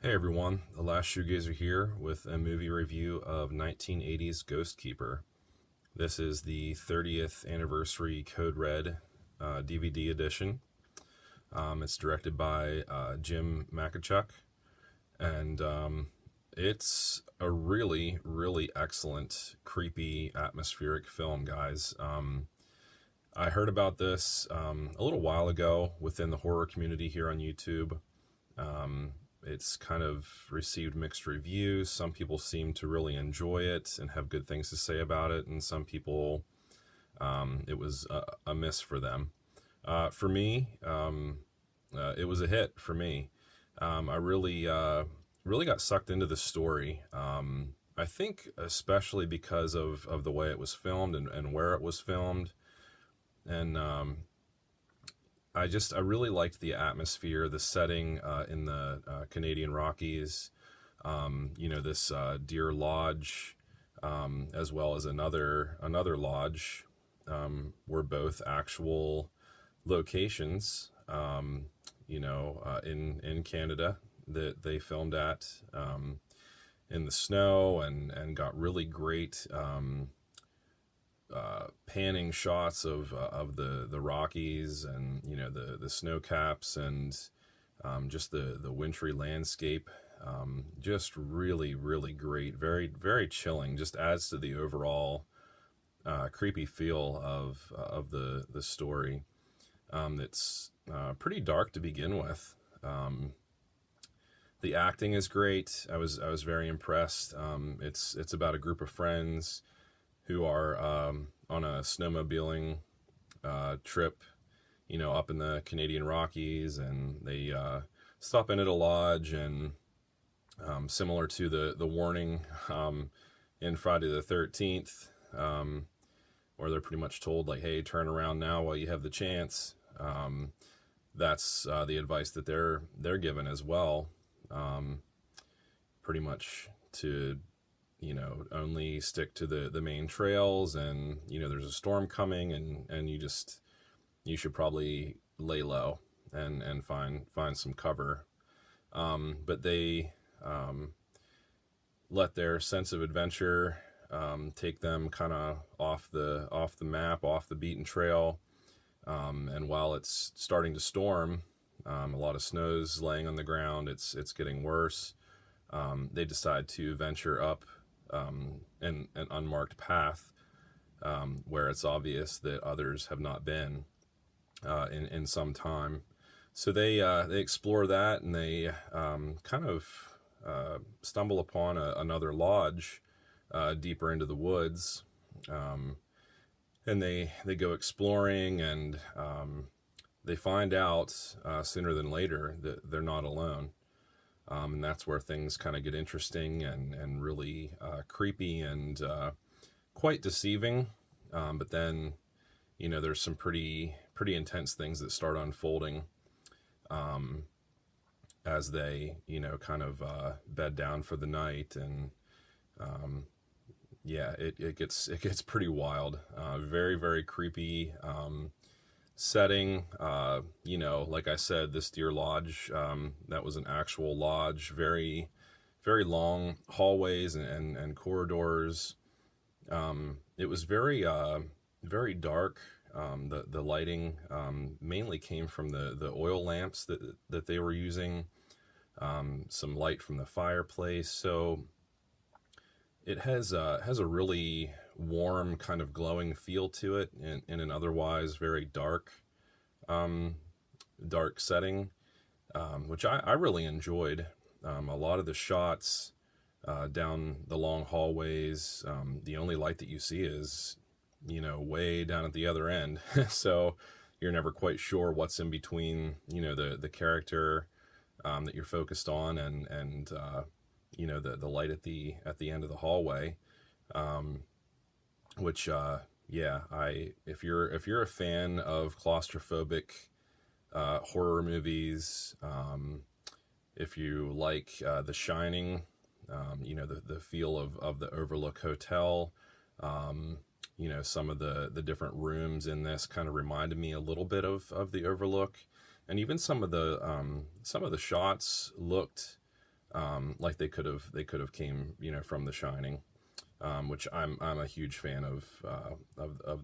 Hey everyone, the last Shoegazer here with a movie review of 1980's Ghost Keeper. This is the 30th anniversary Code Red DVD edition. It's directed by Jim Makachuk, and it's a really, really excellent, creepy, atmospheric film, guys. I heard about this a little while ago within the horror community here on YouTube. It's kind of received mixed reviews. Some people seem to really enjoy it and have good things to say about it, and some people, it was a miss for them. For me, it was a hit for me. I really got sucked into the story. I think especially because of the way it was filmed and where it was filmed. And I really liked the atmosphere, the setting in the Canadian Rockies. This Deer Lodge, as well as another lodge, were both actual locations. In Canada that they filmed at in the snow and got really great. Panning shots of the Rockies and the snow caps and just the wintry landscape. Just really great, very chilling. Just adds to the overall creepy feel of the story. It's pretty dark to begin with. The acting is great. I was very impressed. It's about a group of friends who are on a snowmobiling trip, up in the Canadian Rockies, and they stop in at a lodge, and similar to the warning in Friday the 13th, where they're pretty much told, like, hey, turn around now while you have the chance. That's the advice that they're given as well, pretty much to only stick to the main trails, and there's a storm coming, and you should probably lay low and find some cover. But they let their sense of adventure take them kind of off the map, off the beaten trail. And while it's starting to storm, a lot of snow's laying on the ground. It's getting worse. They decide to venture up in an unmarked path, where it's obvious that others have not been in some time. So they explore that, and they kind of stumble upon another lodge deeper into the woods, and they go exploring, and they find out sooner than later that they're not alone. And that's where things kind of get interesting and really creepy and quite deceiving. But then, there's some pretty intense things that start unfolding as they, kind of bed down for the night. And yeah, it gets pretty wild. Very creepy. Setting, like I said, this Deer Lodge, that was an actual lodge, very long hallways and corridors. It was very dark. The lighting mainly came from the oil lamps that they were using, some light from the fireplace. So it has a really warm, kind of glowing feel to it in an otherwise very dark setting, which I really enjoyed. A lot of the shots down the long hallways, the only light that you see is way down at the other end. So you're never quite sure what's in between the character that you're focused on and the light at the end of the hallway, which yeah, if you're a fan of claustrophobic horror movies, if you like The Shining, the feel of the Overlook Hotel, some of the different rooms in this kind of reminded me a little bit of the Overlook, and even some of the shots looked like they could have came, from The Shining, which I'm a huge fan of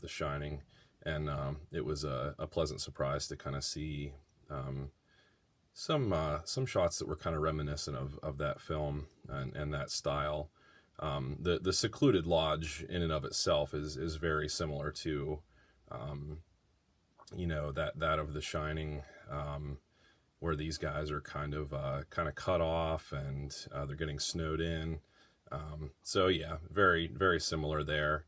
The Shining, and it was a pleasant surprise to kind of see some shots that were kind of reminiscent of that film and that style. The secluded lodge in and of itself is very similar to that of The Shining, where these guys are kind of cut off and they're getting snowed in. So yeah, very very similar there,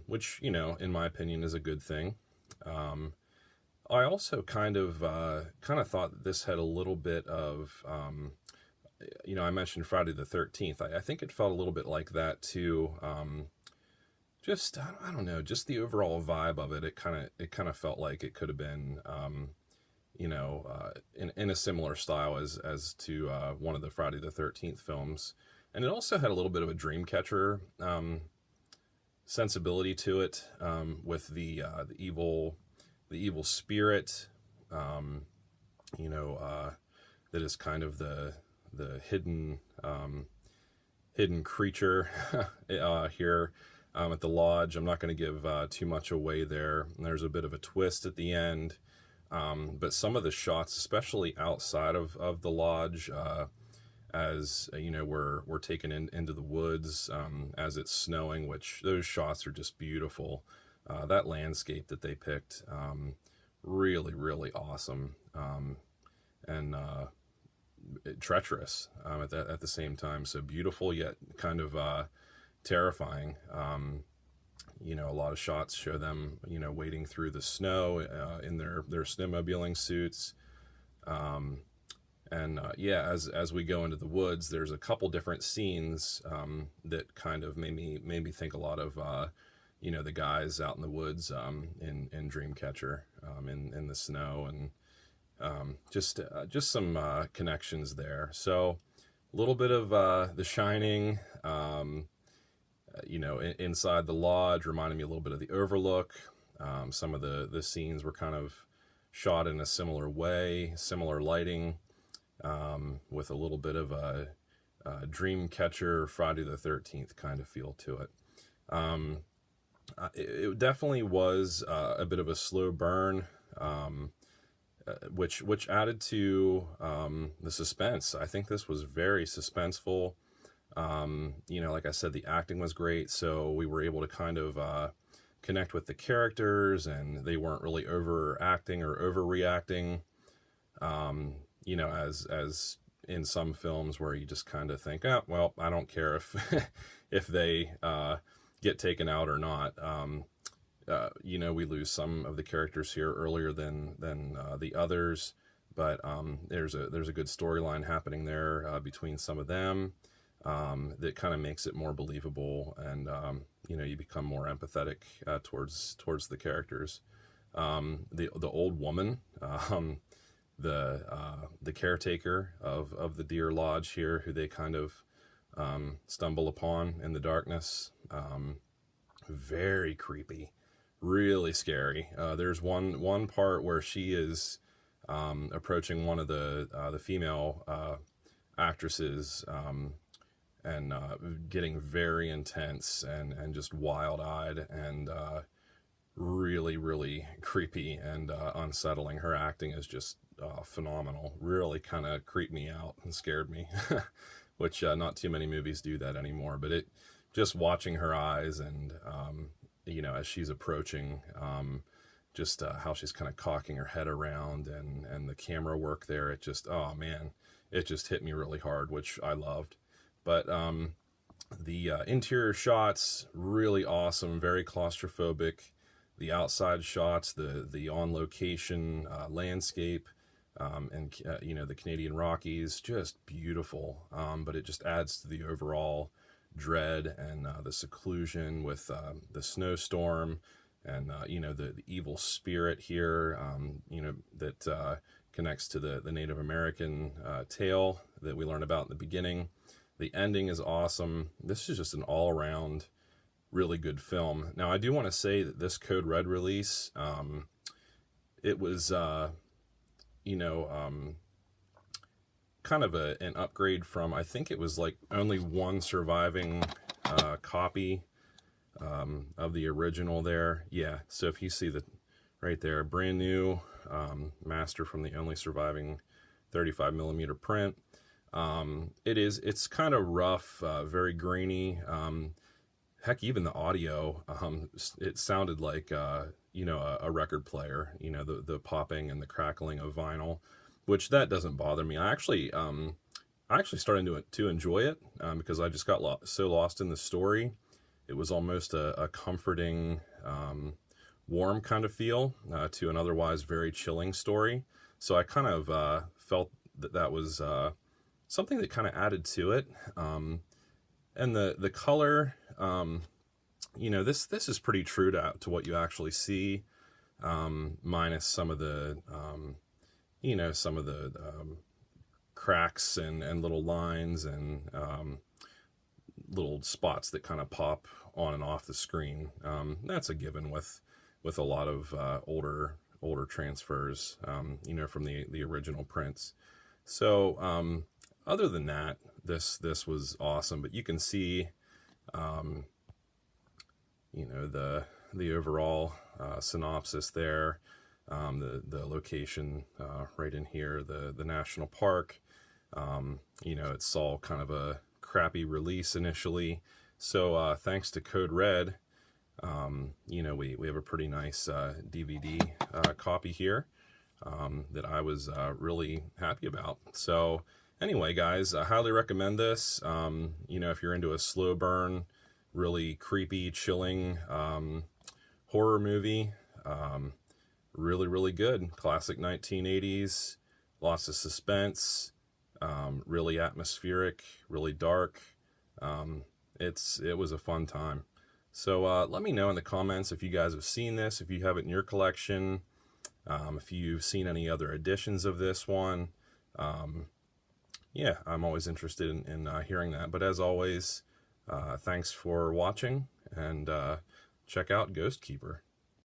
which in my opinion is a good thing. I also kind of thought that this had a little bit of I mentioned Friday the 13th. I think it felt a little bit like that too. Just I don't know, just the overall vibe of it. It kind of felt like it could have been in a similar style as to one of the Friday the 13th films, and it also had a little bit of a Dreamcatcher sensibility to it, with the evil spirit, that is kind of the hidden creature here at the lodge. I'm not going to give too much away there. There's a bit of a twist at the end, but some of the shots, especially outside of the lodge, as we're taken into the woods as it's snowing, which those shots are just beautiful. That landscape that they picked, really really awesome, and treacherous at the same time. So beautiful yet kind of terrifying. A lot of shots show them wading through the snow in their snowmobiling suits. Yeah, as we go into the woods, there's a couple different scenes that kind of made me think a lot of the guys out in the woods in Dreamcatcher, in the snow, and just some connections there. So a little bit of The Shining, inside the lodge reminded me a little bit of The Overlook. Some of the scenes were kind of shot in a similar way, similar lighting, with a little bit of a Dreamcatcher, Friday the 13th kind of feel to it. It definitely was a bit of a slow burn, which added to the suspense. I think this was very suspenseful. Like I said, the acting was great, so we were able to kind of connect with the characters, and they weren't really overacting or overreacting. As in some films where you just kind of think, oh, well, I don't care if if they get taken out or not. We lose some of the characters here earlier than the others, but there's a good storyline happening there between some of them, that kind of makes it more believable, and you become more empathetic towards the characters. The old woman, the caretaker of the Deer Lodge here, who they kind of stumble upon in the darkness, very creepy, really scary. There's one part where she is approaching one of the female actresses, and getting very intense and just wild-eyed, and really really creepy and unsettling. Her acting is just phenomenal. Really kind of creeped me out and scared me, which not too many movies do that anymore. But it just watching her eyes, and as she's approaching, just how she's kind of cocking her head around, and the camera work there, it just, oh man, it just hit me really hard, which I loved. But the interior shots, really awesome, very claustrophobic. The outside shots, the on location landscape, and the Canadian Rockies, just beautiful. But it just adds to the overall dread and the seclusion with the snowstorm, and the evil spirit here, that connects to the Native American tale that we learn about in the beginning. The ending is awesome. This is just an all-around really good film. Now, I do want to say that this Code Red release, it was, kind of an upgrade from, I think it was like only one surviving copy of the original there. Yeah, so if you see the right there, brand new master from the only surviving 35 millimeter print. It's kind of rough, very grainy. Heck, even the audio, it sounded like a record player. The popping and the crackling of vinyl, which that doesn't bother me. I actually started to enjoy it because I just got so lost in the story. It was almost a comforting, warm kind of feel to an otherwise very chilling story. So I kind of felt that was something that kind of added to it. And the color, this is pretty true to what you actually see, minus some of the cracks and little lines and little spots that kind of pop on and off the screen. That's a given with a lot of older transfers, from the original prints. So other than that, this was awesome. But you can see, the overall synopsis there, the location right in here, the national park. It saw kind of a crappy release initially. So thanks to Code Red, we have a pretty nice DVD copy here that I was really happy about. So anyway, guys, I highly recommend this. If you're into a slow burn, really creepy, chilling horror movie, really, really good. Classic 1980s, lots of suspense, really atmospheric, really dark. It was a fun time. So let me know in the comments if you guys have seen this, if you have it in your collection, if you've seen any other editions of this one. Yeah, I'm always interested in hearing that. But as always, thanks for watching, and check out Ghost Keeper.